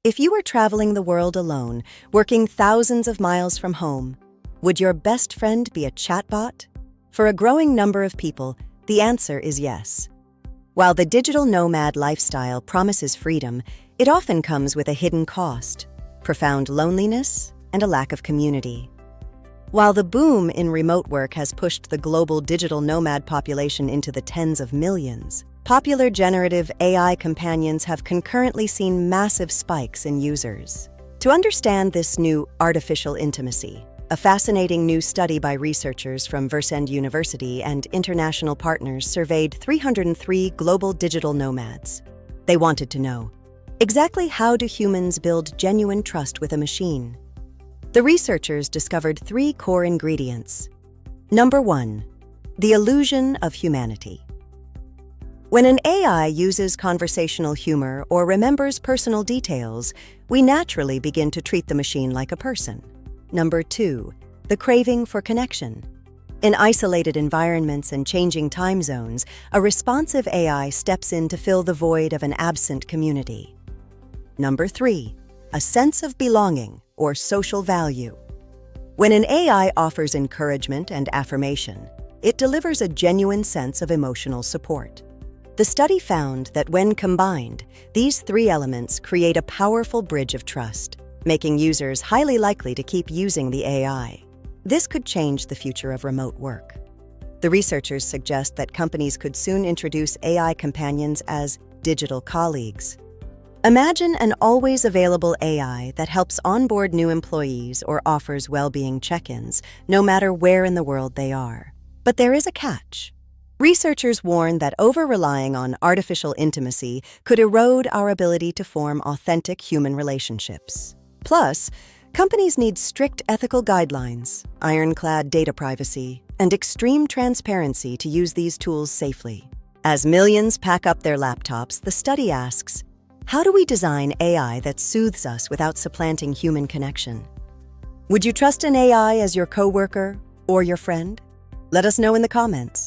If you were traveling the world alone, working thousands of miles from home, would your best friend be a chatbot? For a growing number of people, the answer is yes. While the digital nomad lifestyle promises freedom, it often comes with a hidden cost, profound loneliness, and a lack of community. While the boom in remote work has pushed the global digital nomad population into the tens of millions, popular generative AI companions have concurrently seen massive spikes in users. To understand this new artificial intimacy, a fascinating new study by researchers from Virscend University and international partners surveyed 303 global digital nomads. They wanted to know, exactly how do humans build genuine trust with a machine? The researchers discovered 3 core ingredients. Number 1, the illusion of humanity. When an AI uses conversational humor or remembers personal details, we naturally begin to treat the machine like a person. Number 2, the craving for connection. In isolated environments and changing time zones, a responsive AI steps in to fill the void of an absent community. Number 3, a sense of belonging or social value. When an AI offers encouragement and affirmation, it delivers a genuine sense of emotional support. The study found that when combined, these 3 elements create a powerful bridge of trust, making users highly likely to keep using the AI. This could change the future of remote work. The researchers suggest that companies could soon introduce AI companions as digital colleagues. Imagine an always available AI that helps onboard new employees or offers well-being check-ins, no matter where in the world they are. But there is a catch. Researchers warn that over-relying on artificial intimacy could erode our ability to form authentic human relationships. Plus, companies need strict ethical guidelines, ironclad data privacy, and extreme transparency to use these tools safely. As millions pack up their laptops, the study asks, how do we design AI that soothes us without supplanting human connection? Would you trust an AI as your coworker or your friend? Let us know in the comments.